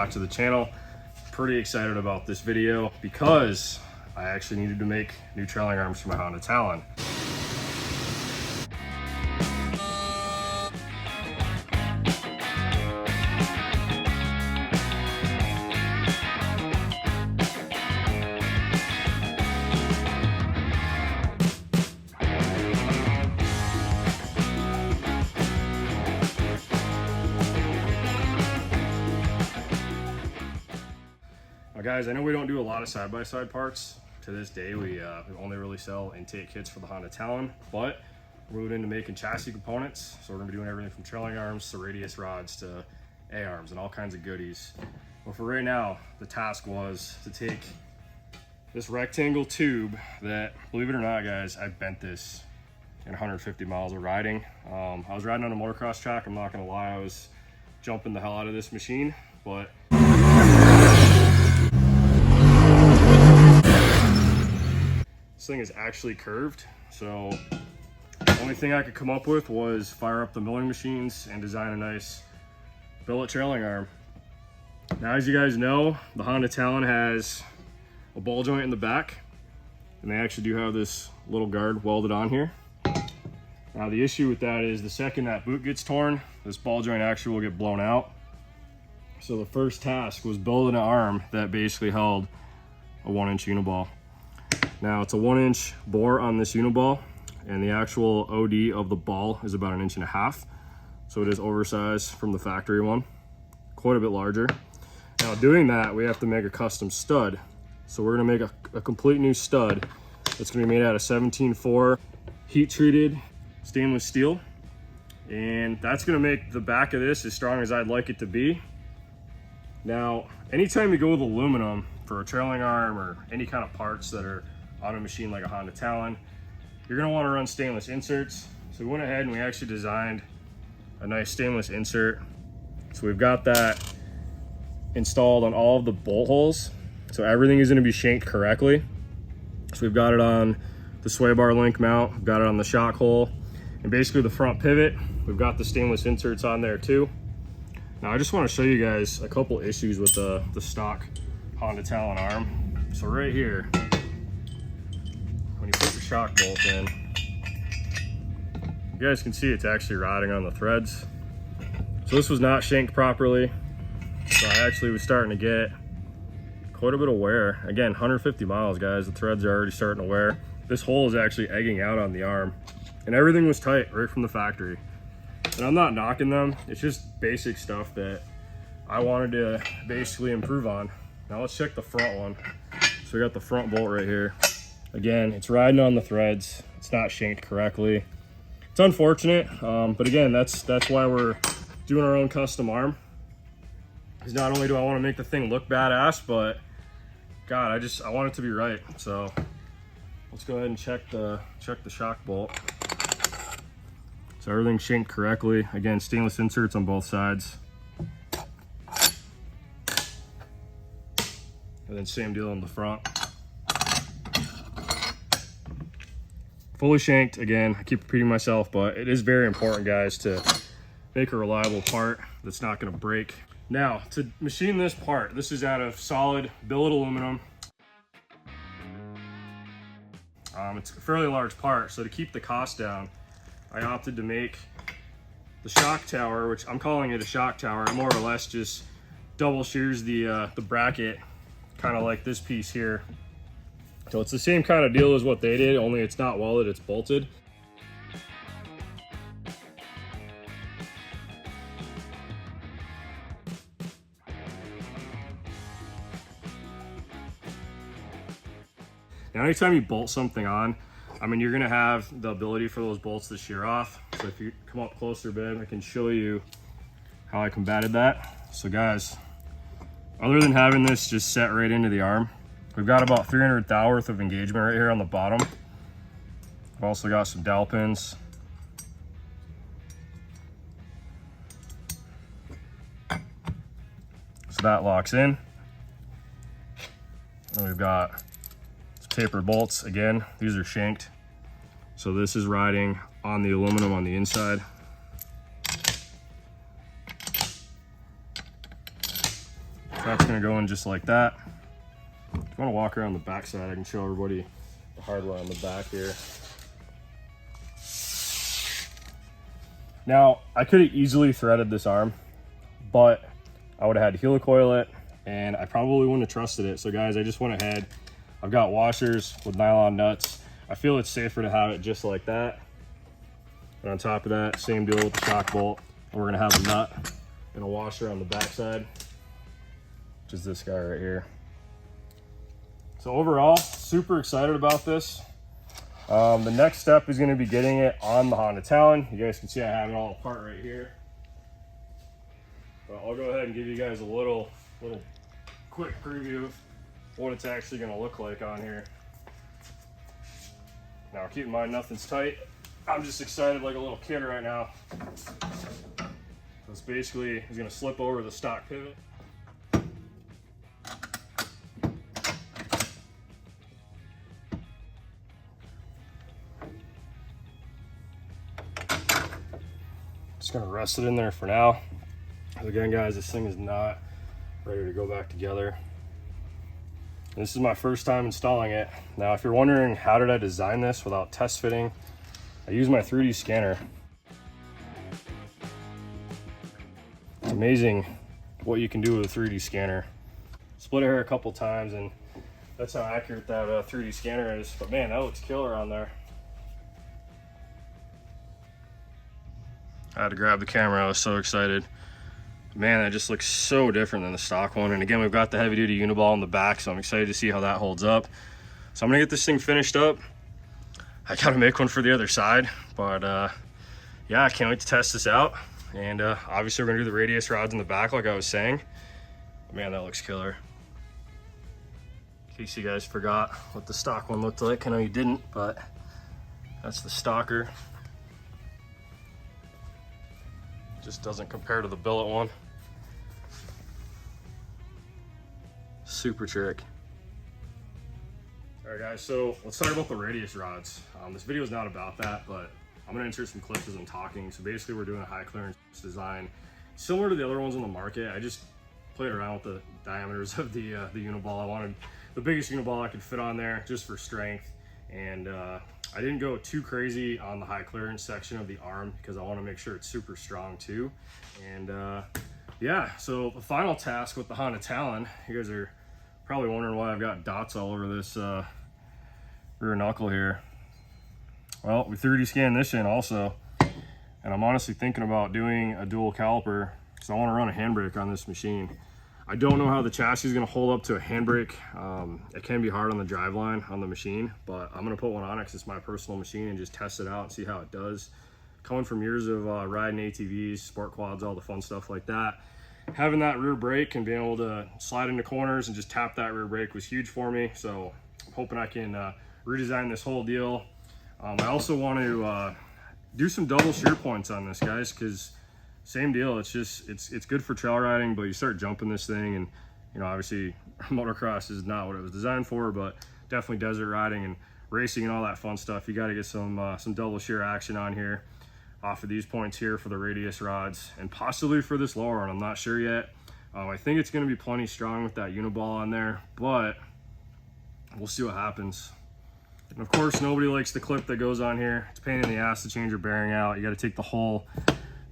back to the channel. Pretty excited about this video because I actually needed to make new trailing arms for my Honda Talon. Guys, I know we don't do a lot of side-by-side parts. To this day, we only really sell intake kits for the Honda Talon, but we're moving into making chassis components. So we're gonna be doing everything from trailing arms to radius rods to A-arms and all kinds of goodies. But for right now, the task was to take this rectangle tube that, believe it or not, guys, I bent this in 150 miles of riding. I was riding on a motocross track. I'm not gonna lie, I was jumping the hell out of this machine, but this thing is actually curved, so the only thing I could come up with was fire up the milling machines and design a nice billet trailing arm. Now, as you guys know, the Honda Talon has a ball joint in the back, and they actually do have this little guard welded on here. Now, the issue with that is the second that boot gets torn, this ball joint actually will get blown out. So the first task was building an arm that basically held a 1-inch uniball. Now, it's a 1-inch bore on this uniball, and the actual OD of the ball is about 1.5 inches. So it is oversized from the factory one, quite a bit larger. Now, doing that, we have to make a custom stud. So we're gonna make a complete new stud that's gonna be made out of 17.4 heat-treated stainless steel. And that's gonna make the back of this as strong as I'd like it to be. Now, anytime you go with aluminum for a trailing arm or any kind of parts that are on a machine like a Honda Talon, you're gonna wanna run stainless inserts. So we went ahead and we actually designed a nice stainless insert. So we've got that installed on all of the bolt holes. So everything is gonna be shanked correctly. So we've got it on the sway bar link mount, we've got it on the shock hole, and basically the front pivot, we've got the stainless inserts on there too. Now I just wanna show you guys a couple issues with the stock Honda Talon arm. So right here, when you put your shock bolt in, you guys can see it's actually riding on the threads. So this was not shanked properly. So I actually was starting to get quite a bit of wear. Again, 150 miles, guys, the threads are already starting to wear. This hole is actually egging out on the arm, and everything was tight right from the factory. And I'm not knocking them, it's just basic stuff that I wanted to basically improve on. Now let's check the front one. So we got the front bolt right here. Again, it's riding on the threads. It's not shanked correctly. It's unfortunate, but again, that's why we're doing our own custom arm. Because not only do I want to make the thing look badass, but God, I want it to be right. So let's go ahead and check the shock bolt. So everything's shanked correctly. Again, stainless inserts on both sides. And then same deal on the front. Fully shanked. Again, I keep repeating myself, but it is very important, guys, to make a reliable part that's not gonna break. Now, to machine this part, this is out of solid billet aluminum. It's a fairly large part, so to keep the cost down, I opted to make the shock tower, which I'm calling it a shock tower. It more or less just double shears the bracket, kind of like this piece here. So it's the same kind of deal as what they did, only it's not welded, it's bolted. Now, anytime you bolt something on, I mean, you're gonna have the ability for those bolts to shear off. So if you come up closer a bit, I can show you how I combated that. So guys, other than having this just set right into the arm, we've got about 300 thou worth of engagement right here on the bottom. I've also got some dowel pins. So that locks in. And we've got tapered bolts. Again, these are shanked. So this is riding on the aluminum on the inside. That's gonna go in just like that. If you wanna walk around the back side, I can show everybody the hardware on the back here. Now, I could have easily threaded this arm, but I would have had to helicoil it, and I probably wouldn't have trusted it. So guys, I just went ahead. I've got washers with nylon nuts. I feel it's safer to have it just like that. And on top of that, same deal with the shock bolt. And we're gonna have a nut and a washer on the back side, which is this guy right here. So overall, super excited about this. The next step is gonna be getting it on the Honda Talon. You guys can see I have it all apart right here. But I'll go ahead and give you guys a little quick preview of what it's actually gonna look like on here. Now keep in mind, nothing's tight. I'm just excited like a little kid right now. This basically is gonna slip over the stock pivot. Just gonna rest it in there for now. Again, guys, this thing is not ready to go back together. This is my first time installing it. Now, if you're wondering how did I design this without test fitting, I use my 3D scanner. It's amazing what you can do with a 3D scanner. Split it here a couple times, and that's how accurate that 3D scanner is. But man, that looks killer on there. I had to grab the camera, I was so excited. Man, that just looks so different than the stock one. And again, we've got the heavy duty uniball in the back, so I'm excited to see how that holds up. So I'm gonna get this thing finished up. I gotta make one for the other side, but yeah, I can't wait to test this out. And obviously we're gonna do the radius rods in the back like I was saying. Man, that looks killer. In case you guys forgot what the stock one looked like, I know you didn't, but that's the stalker. Just doesn't compare to the billet one. Super trick. All right guys, so let's talk about the radius rods. This video is not about that, but I'm gonna insert some clips as I'm talking. So basically we're doing a high clearance design, similar to the other ones on the market. I just played around with the diameters of the uniball. I wanted the biggest uniball I could fit on there just for strength. And I didn't go too crazy on the high clearance section of the arm because I want to make sure it's super strong too. And yeah, so the final task with the Honda Talon, you guys are probably wondering why I've got dots all over this rear knuckle here. Well, we 3D scanned this in also, and I'm honestly thinking about doing a dual caliper because I want to run a handbrake on this machine. I don't know how the chassis is going to hold up to a handbrake. It can be hard on the driveline on the machine, but I'm going to put one on it because it's my personal machine and just test it out and see how it does. Coming from years of riding ATVs, sport quads, all the fun stuff like that, having that rear brake and being able to slide into corners and just tap that rear brake was huge for me. So I'm hoping I can redesign this whole deal. I also want to do some double shear points on this, guys, because same deal. It's just it's good for trail riding, but you start jumping this thing, and you know, obviously motocross is not what it was designed for, but definitely desert riding and racing and all that fun stuff. You got to get some double shear action on here off of these points here for the radius rods, and possibly for this lower one. I'm not sure yet. I think it's going to be plenty strong with that uniball on there, but we'll see what happens. And of course, nobody likes the clip that goes on here. It's a pain in the ass to change your bearing out. You got to take the whole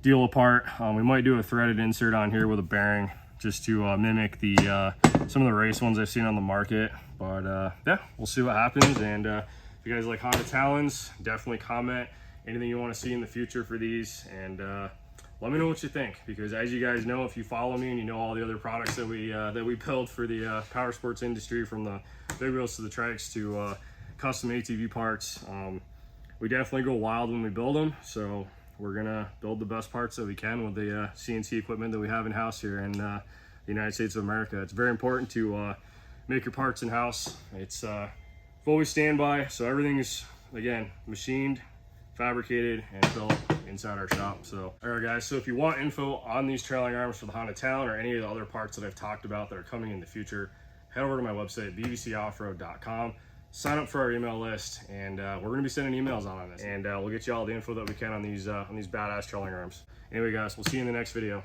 deal apart. We might do a threaded insert on here with a bearing just to mimic the some of the race ones I've seen on the market. But yeah, we'll see what happens. And if you guys like Honda Talons, definitely comment anything you want to see in the future for these, and let me know what you think, because as you guys know, if you follow me and you know all the other products that we build for the power sports industry, from the big wheels to the trikes to custom ATV parts, we definitely go wild when we build them. So we're gonna build the best parts that we can with the CNC equipment that we have in-house here in the United States of America. It's very important to make your parts in-house. It's fully standby, so everything is, again, machined, fabricated, and built inside our shop. So, all right guys, so if you want info on these trailing arms for the Honda Talon or any of the other parts that I've talked about that are coming in the future, head over to my website, bbcoffroad.com. Sign up for our email list, and we're going to be sending emails out on this, and we'll get you all the info that we can on these badass trailing arms. Anyway guys, we'll see you in the next video.